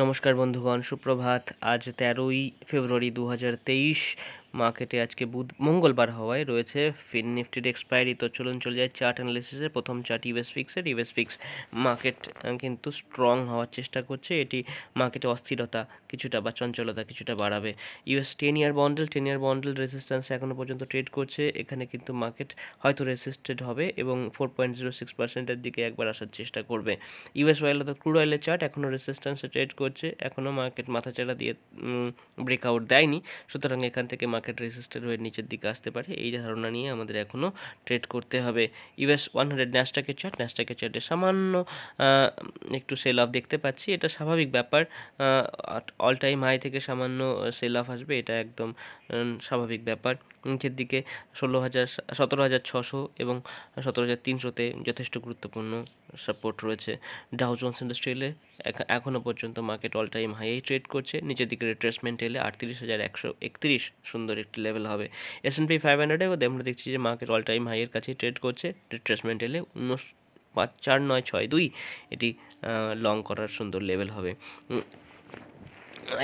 নমস্কার বন্ধুগণ, সুপ্রভাত। আজ 13ই ফেব্রুয়ারি 2023। মার্কেটে আজকে মঙ্গলবার হওয়ায় রয়েছে ফিন নিফটির এক্সপায়ারি। তো চলুন চলে যায় চার্ট অ্যানালিসিসে। প্রথম চার্ট ইউএস ফিক্স মার্কেট কিন্তু স্ট্রং হওয়ার চেষ্টা করছে। এটি মার্কেটে অস্থিরতা কিছুটা বা চঞ্চলতা কিছুটা বাড়াবে। ইউএস 10 ইয়ার বন্ডেল রেজিস্ট্যান্সে এখনও পর্যন্ত ট্রেড করছে। এখানে কিন্তু মার্কেট হয়তো রেসিস্টেড হবে এবং 4.06%-এর দিকে একবার আসার চেষ্টা করবে। ইউএস অয়েল অর্থাৎ ক্রুড অয়েলের চার্ট এখনও রেসিস্ট্যান্সে ট্রেড করছে। এখনও মার্কেট মাথাচাড়া দিয়ে ব্রেকআউট দেয়নি, সুতরাং এখান থেকে মার্কেট রেসিস্টেড হয়ে নিচের দিকে আসতে পারে। এই ধারণা নিয়ে আমাদের এখনও ট্রেড করতে হবে। ইউএস 100 ন্যাসডাকের চার্টে সামান্য একটু সেল অফ দেখতে পাচ্ছি। এটা স্বাভাবিক ব্যাপার। অল টাইম হাই থেকে সামান্য সেল অফ আসবে, এটা একদম স্বাভাবিক ব্যাপার। নিচের দিকে 17,600 এবং 17,300-তে যথেষ্ট গুরুত্বপূর্ণ সাপোর্ট রয়েছে। ডাউ জোন্স ইন্ডাস্ট্রিয়ালে এখনও পর্যন্ত মার্কেট অল টাইম হাইয়েই ট্রেড করছে। নিচের দিকে রিট্রেসমেন্ট এলে 38,131 সুন্দর একটি লেভেল হবে। S&P 500-এ আমরা দেখছি যে মার্কেট অল টাইম হাইয়ের কাছেই ট্রেড করছে। রিট্রেসমেন্ট এলে 49,962 এটি লং করার সুন্দর লেভেল হবে।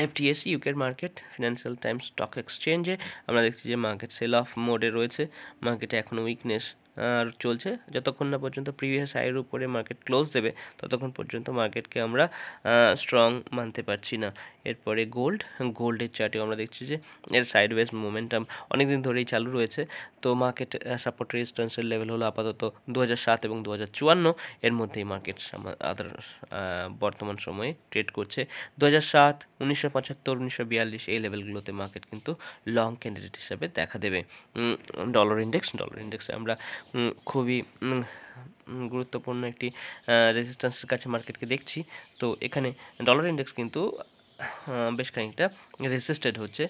FTSE ইউকের মার্কেট ফিনান্সিয়াল টাইমস স্টক এক্সচেঞ্জে আমরা দেখছি যে মার্কেট সেল অফ মোডে রয়েছে। মার্কেটে এখনও উইকনেস আর চলছে। যতক্ষণ না পর্যন্ত প্রিভিয়াস হাইয়ের উপরে মার্কেট ক্লোজ দেবে ততক্ষণ পর্যন্ত মার্কেটকে আমরা স্ট্রং মানতে পারছি না। এরপরে গোল্ডের চার্টেও আমরা দেখছি যে এর সাইডওয়েজ মোমেন্টাম অনেকদিন ধরেই চালু রয়েছে। তো মার্কেট সাপোর্ট রেজিস্ট্যান্সের লেভেল হলো আপাতত 2007 এবং 2054, এর মধ্যেই মার্কেট বর্তমান সময়ে ট্রেড করছে। 2007, 1975, 1942 এই লেভেলগুলোতে মার্কেট কিন্তু লং ক্যান্ডিডেট হিসাবে দেখা দেবে। ডলার ইন্ডেক্সে আমরা খুবই গুরুত্বপূর্ণ একটি রেজিস্ট্যান্সের কাছে মার্কেটকে দেখছি। তো এখানে ডলার ইন্ডেক্স কিন্তু বেশ খানিকটা রেজিস্টেড হচ্ছে।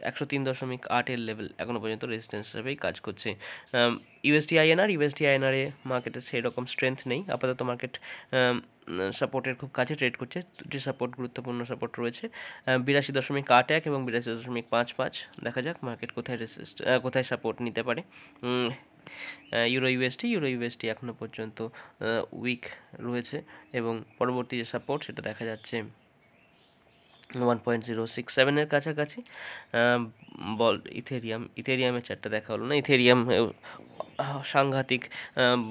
103.8-এর লেভেল এখনও পর্যন্ত রেজিস্ট্যান্স হিসেবেই কাজ করছে। ইউএসডি আইএনআরে মার্কেটে সেই রকম স্ট্রেংথ নেই। আপাতত মার্কেট সাপোর্টের খুব কাছে ট্রেড করছে। দুটি গুরুত্বপূর্ণ সাপোর্ট রয়েছে, 82.81 এবং 82.55। দেখা যাক মার্কেট কোথায় সাপোর্ট নিতে পারে। ইউরো ইউএসডি এখনও পর্যন্ত উইক রয়েছে এবং পরবর্তী যে সাপোর্ট সেটা দেখা যাচ্ছে 1.067-এর কাছাকাছি। ইথেরিয়ামের চার্টটা দেখা হলো না। ইথেরিয়াম সাংঘাতিক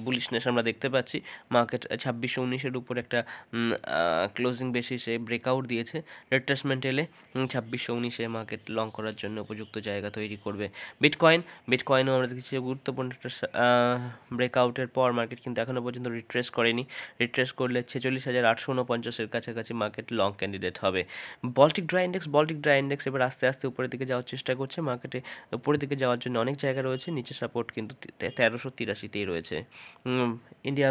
বুলিশনেস আমরা দেখতে পাচ্ছি। মার্কেট 2619-এর উপর একটা ক্লোজিং বেসিসে ব্রেকআউট দিয়েছে। রিট্রেসমেন্ট এলে 2619-এ মার্কেট লং করার জন্য উপযুক্ত জায়গা তৈরি করবে। বিটকয়েনও আমরা দেখছি গুরুত্বপূর্ণ একটা ব্রেকআউটের পর মার্কেট কিন্তু এখনও পর্যন্ত রিট্রেস করেনি। রিট্রেস করলে 46,849-এর কাছাকাছি মার্কেট লং ক্যান্ডিডেট হবে। বল্টিক ড্রাই ইন্ডেক্স এবার আস্তে আস্তে উপরের দিকে যাওয়ার চেষ্টা করছে। মার্কেটে উপরের দিকে যাওয়ার জন্য অনেক জায়গা রয়েছে, নিচে সাপোর্ট কিন্তু 1383-তেই রয়েছে। ইন্ডিয়া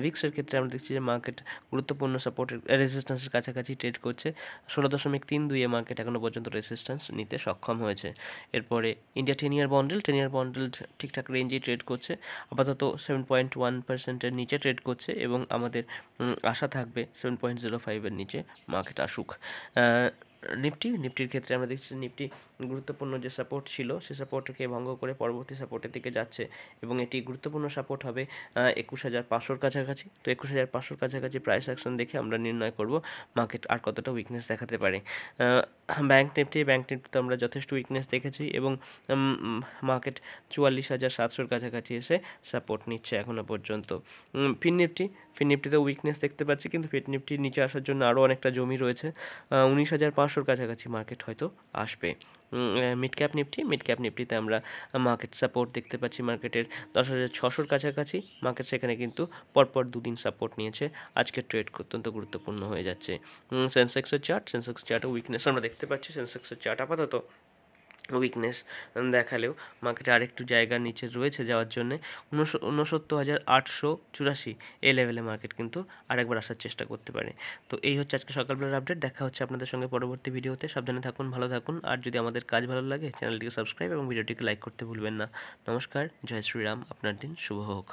ভিক্সের ক্ষেত্রে আমরা দেখছি যে মার্কেট গুরুত্বপূর্ণ সাপোর্টের রেজিস্ট্যান্সের কাছাকাছি ট্রেড করছে। 16.32-এ মার্কেট এখনও পর্যন্ত রেজিস্ট্যান্স নিতে সক্ষম হয়েছে। এরপরে ইন্ডিয়া 10 ইয়ার বন্ডেল ঠিকঠাক রেঞ্জেই ট্রেড করছে। আপাতত 7.1%-এর নিচে ট্রেড করছে এবং আমাদের আশা থাকবে 7.05-এর নিচে মার্কেট আসুক। নিফটির ক্ষেত্রে আমরা দেখছি নিফটি গুরুত্বপূর্ণ যে সাপোর্ট ছিল সে সাপোর্টকে ভঙ্গ করে পরবর্তী সাপোর্টের দিকে যাচ্ছে এবং এটি গুরুত্বপূর্ণ সাপোর্ট হবে 21,500-র কাছাকাছি। তো 21,500-র কাছাকাছি প্রাইস অ্যাকশন দেখে আমরা নির্ণয় করব মার্কেট আর কতটা উইকনেস দেখাতে পারে। ব্যাংক নিফটিতে আমরা যথেষ্ট উইকনেস দেখেছি এবং মার্কেট 44,700-র কাছাকাছি এসে সাপোর্ট নিচ্ছে এখনও পর্যন্ত। ফিন নিফটিতে উইকনেস দেখতে পাচ্ছি, কিন্তু ফিন নিফটির নিচে আসার জন্য আরও অনেকটা জমি রয়েছে। 19,500-র কাছাকাছি মার্কেট হয়তো আসবে। মিড ক্যাপ নিফটিতে আমরা মার্কেট সাপোর্ট দেখতে পাচ্ছি মার্কেটের 10,600-র কাছাকাছি। মার্কেট সেখানে কিন্তু পরপর দুদিন সাপোর্ট নিয়েছে। আজকের ট্রেড অত্যন্ত গুরুত্বপূর্ণ হয়ে যাচ্ছে। সেন্সেক্সের চার্টে উইকনেস আমরা দেখতে পাচ্ছি। সেন্সেক্সের চার্ট আপাতত উইকনেস দেখালেও মার্কেটে আরেকটু জায়গার নিচে রয়েছে যাওয়ার জন্যে। 69,884 এই লেভেলে মার্কেট কিন্তু আরেকবার আসার চেষ্টা করতে পারে। তো এই হচ্ছে আজকে সকালবেলার আপডেট। দেখা হচ্ছে আপনাদের সঙ্গে পরবর্তী ভিডিওতে। সাবধানে থাকুন, ভালো থাকুন। আর যদি আমাদের কাজ ভালো লাগে চ্যানেলটিকে সাবস্ক্রাইব এবং ভিডিওটিকে লাইক করতে ভুলবেন না। নমস্কার, জয় শ্রীরাম। আপনার দিন শুভ হোক।